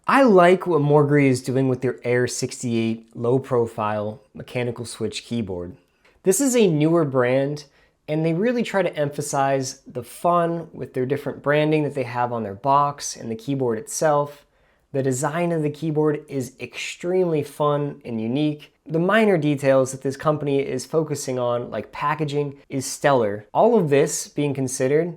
I like what Morgrie is doing with their Air 68 low profile mechanical switch keyboard. This is a newer brand and they really try to emphasize the fun with their different branding that they have on their box and the keyboard itself. The design of the keyboard is extremely fun and unique. The minor details that this company is focusing on, like packaging, is stellar. All of this being considered,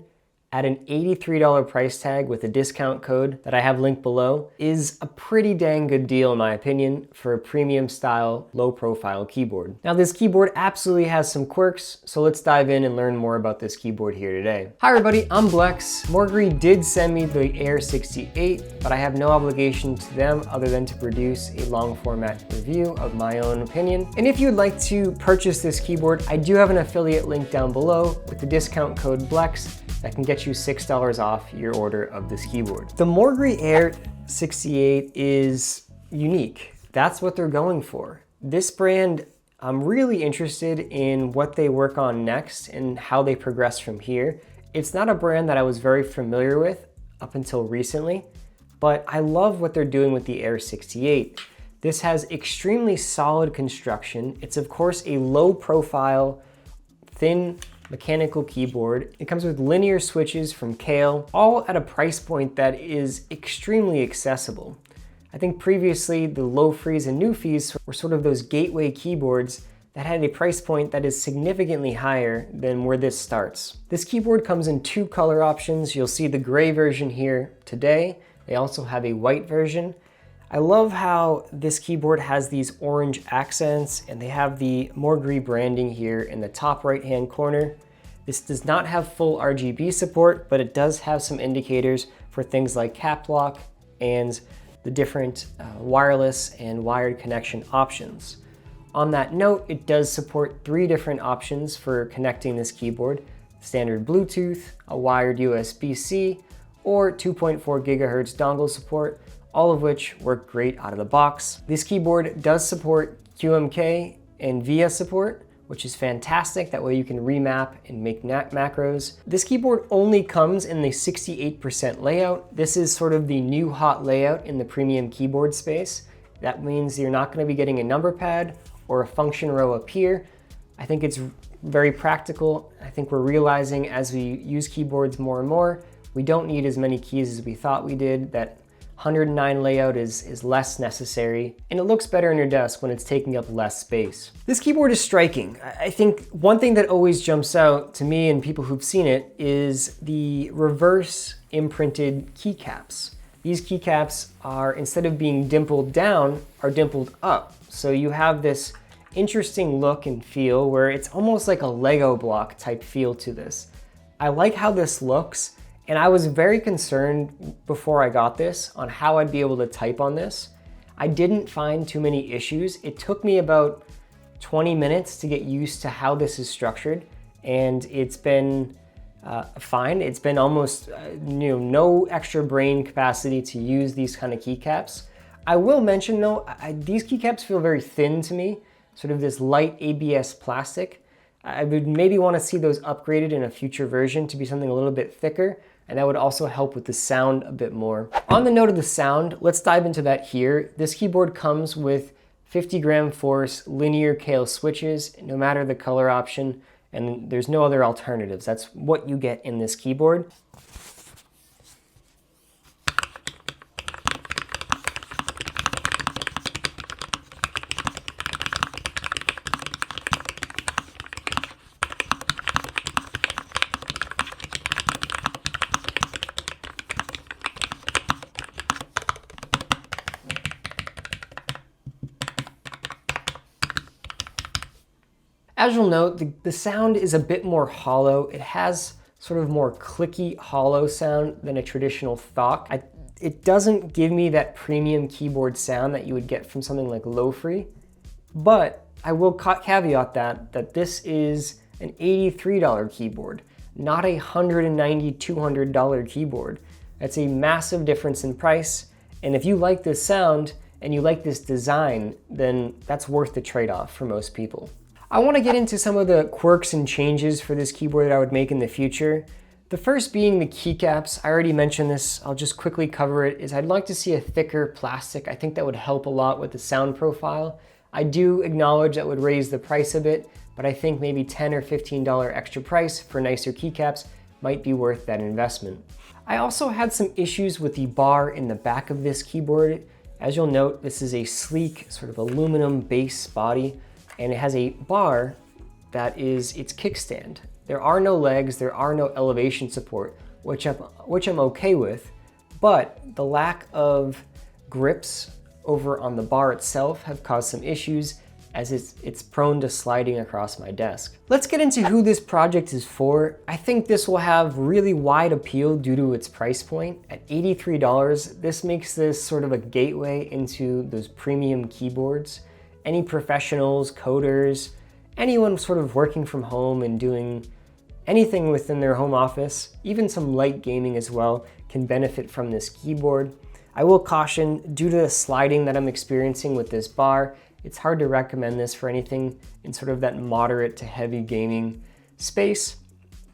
at an $83 price tag with a discount code that I have linked below, is a pretty dang good deal in my opinion for a premium style, low profile keyboard. Now this keyboard absolutely has some quirks, so let's dive in and learn more about this keyboard here today. Hi everybody, I'm Blex. Morgrie did send me the Air 68, but I have no obligation to them other than to produce a long format review of my own opinion. And if you'd like to purchase this keyboard, I do have an affiliate link down below with the discount code BLEX that can get you $6 off your order of this keyboard. The Morgrie Air 68 is unique. That's what they're going for. This brand, I'm really interested in what they work on next and how they progress from here. It's not a brand that I was very familiar with up until recently, but I love what they're doing with the Air 68. This has extremely solid construction. It's of course a low profile, thin mechanical keyboard. It comes with linear switches from Kahil, all at a price point that is extremely accessible. I think previously the Lofrees and NuPhys were sort of those gateway keyboards that had a price point that is significantly higher than where this starts. This keyboard comes in two color options. You'll see the gray version here today. They also have a white version. I love how this keyboard has these orange accents and they have the Morgrie branding here in the top right hand corner. This does not have full RGB support, but it does have some indicators for things like cap lock and the different wireless and wired connection options. On that note, it does support 3 different options for connecting this keyboard: standard Bluetooth, a wired USB-C, or 2.4 gigahertz dongle support, all of which work great out of the box. This keyboard does support QMK and VIA support, which is fantastic. That way you can remap and make macros. This keyboard only comes in the 68% layout. This is sort of the new hot layout in the premium keyboard space. That means you're not going to be getting a number pad or a function row up here. I think it's very practical. I think we're realizing as we use keyboards more and more, we don't need as many keys as we thought we did. That 109 layout is less necessary, and it looks better on your desk when it's taking up less space. This keyboard is striking. I think one thing that always jumps out to me and people who've seen it is the reverse imprinted keycaps. These keycaps are, instead of being dimpled down, are dimpled up. So you have this interesting look and feel where it's almost like a Lego block type feel to this. I like how this looks. And I was very concerned before I got this on how I'd be able to type on this. I didn't find too many issues. It took me about 20 minutes to get used to how this is structured, and it's been fine. It's been almost no extra brain capacity to use these kind of keycaps. I will mention though, these keycaps feel very thin to me, sort of this light ABS plastic. I would maybe want to see those upgraded in a future version to be something a little bit thicker, and that would also help with the sound a bit more. On the note of the sound, let's dive into that here. This keyboard comes with 50 gram force linear Kahil switches, no matter the color option, and there's no other alternatives. That's what you get in this keyboard. As you'll note, the sound is a bit more hollow. It has sort of more clicky, hollow sound than a traditional stock. It doesn't give me that premium keyboard sound that you would get from something like Lofree, but I will caveat that this is an $83 keyboard, not a $190, $200 keyboard. That's a massive difference in price, and if you like this sound and you like this design, then that's worth the trade-off for most people. I want to get into some of the quirks and changes for this keyboard that I would make in the future. The first being the keycaps. I already mentioned this, I'll just quickly cover it, is I'd like to see a thicker plastic. I think that would help a lot with the sound profile. I do acknowledge that would raise the price a bit, but I think maybe $10 or $15 extra price for nicer keycaps might be worth that investment. I also had some issues with the bar in the back of this keyboard. As you'll note, this is a sleek sort of aluminum base body, and it has a bar that is its kickstand. There are no legs, there are no elevation support, which I'm okay with, but the lack of grips over on the bar itself have caused some issues, as it's prone to sliding across my desk. Let's get into who this project is for. I think this will have really wide appeal due to its price point. At $83, this makes this sort of a gateway into those premium keyboards. Any professionals, coders, anyone sort of working from home and doing anything within their home office, even some light gaming as well, can benefit from this keyboard. I will caution, due to the sliding that I'm experiencing with this bar, it's hard to recommend this for anything in sort of that moderate to heavy gaming space.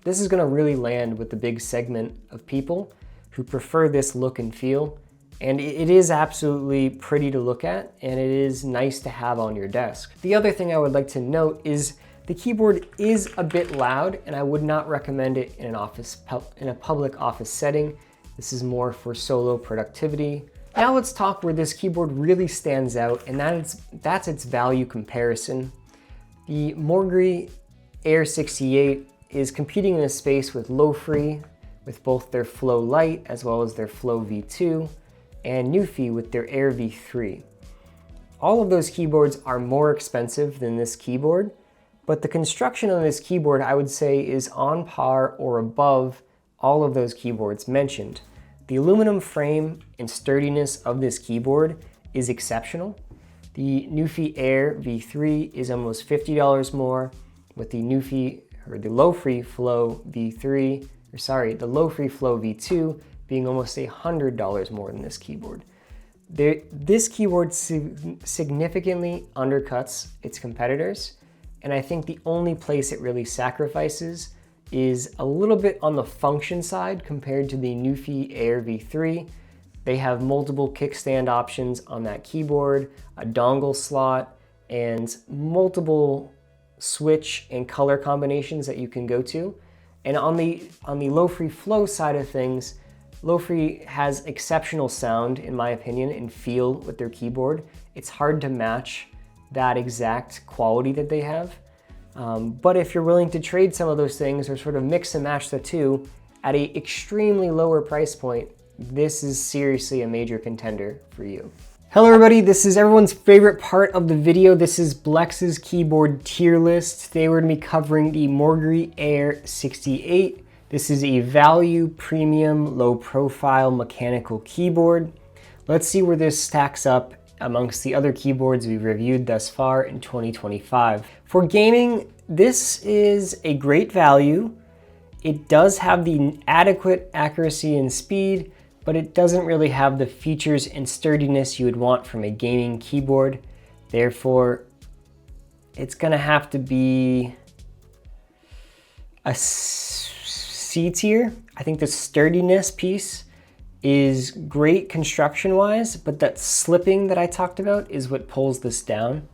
This is gonna really land with the big segment of people who prefer this look and feel. And it is absolutely pretty to look at, and it is nice to have on your desk. The other thing I would like to note is the keyboard is a bit loud, and I would not recommend it in a public office setting. This is more for solo productivity. Now let's talk where this keyboard really stands out, and that's its value comparison. The Morgrie Air 68 is competing in a space with Lofree, with both their Flow Lite as well as their Flow V2, and NuPhy with their Air V3. All of those keyboards are more expensive than this keyboard, but the construction on this keyboard, I would say, is on par or above all of those keyboards mentioned. The aluminum frame and sturdiness of this keyboard is exceptional. The NuPhy Air V3 is almost $50 more, with the Lofree Flow V3, the Lofree Flow V2 being almost $100 more than this keyboard. This keyboard significantly undercuts its competitors, and I think the only place it really sacrifices is a little bit on the function side compared to the NuPhy Air V3. They have multiple kickstand options on that keyboard, a dongle slot, and multiple switch and color combinations that you can go to. And on the Lofree Flow side of things, Lofree has exceptional sound, in my opinion, and feel with their keyboard. It's hard to match that exact quality that they have. But if you're willing to trade some of those things or sort of mix and match the two at an extremely lower price point, this is seriously a major contender for you. Hello everybody, this is everyone's favorite part of the video. This is Blex's keyboard tier list. Today we're going to be covering the Morgrie Air 68. This is a value, premium, low profile mechanical keyboard. Let's see where this stacks up amongst the other keyboards we've reviewed thus far in 2025. For gaming, this is a great value. It does have the adequate accuracy and speed, but it doesn't really have the features and sturdiness you would want from a gaming keyboard. Therefore, it's gonna have to be a C tier. I think the sturdiness piece is great construction-wise, but that slipping that I talked about is what pulls this down.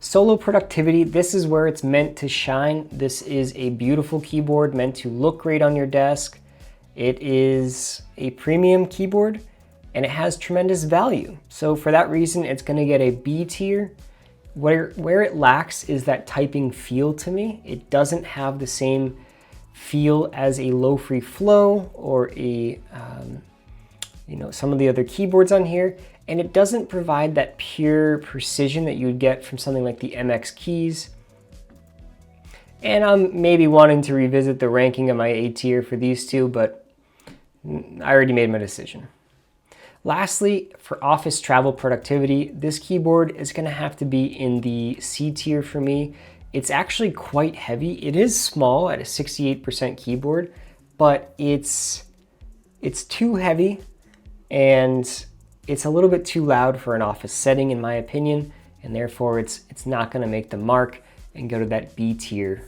Solo productivity, this is where it's meant to shine. This is a beautiful keyboard meant to look great on your desk. It is a premium keyboard and it has tremendous value. So for that reason, it's gonna get a B tier. Where it lacks is that typing feel to me. It doesn't have the same feel as a Lofree Flow or a some of the other keyboards on here, and it doesn't provide that pure precision that you would get from something like the MX keys. And I'm maybe wanting to revisit the ranking of my A tier for these two, but I already made my decision. Lastly, for office travel productivity, this keyboard is going to have to be in the C tier for me. It's actually quite heavy. It is small at a 68% keyboard, but it's too heavy and it's a little bit too loud for an office setting, in my opinion, and therefore it's not going to make the mark and go to that B tier.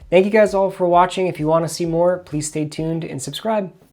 Thank you guys all for watching. If you want to see more, please stay tuned and subscribe.